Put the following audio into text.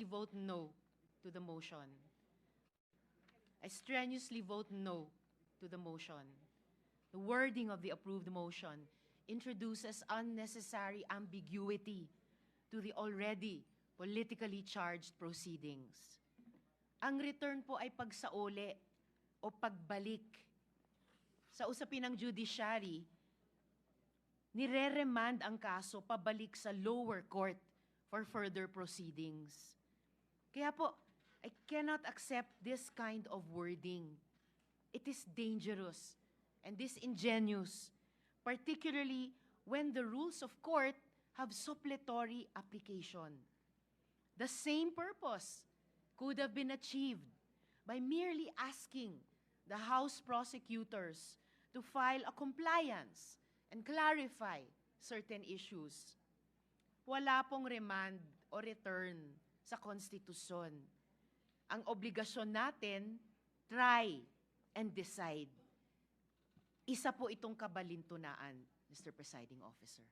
vote no to the motion. I strenuously vote no to the motion. The wording of the approved motion introduces unnecessary ambiguity to the already politically charged proceedings. Ang return po ay pagsauli o pagbalik. Sa usapin ng judiciary, nire-remand ang kaso pabalik sa lower court for further proceedings. Kaya po, I cannot accept this kind of wording. It is dangerous and disingenuous, particularly when the rules of court have suppletory application. The same purpose could have been achieved by merely asking the House prosecutors to file a compliance and clarify certain issues. Wala pong remand o return sa konstitusyon. Ang obligasyon natin, try and decide. Isa po itong kabalintunaan, Mr. Presiding Officer.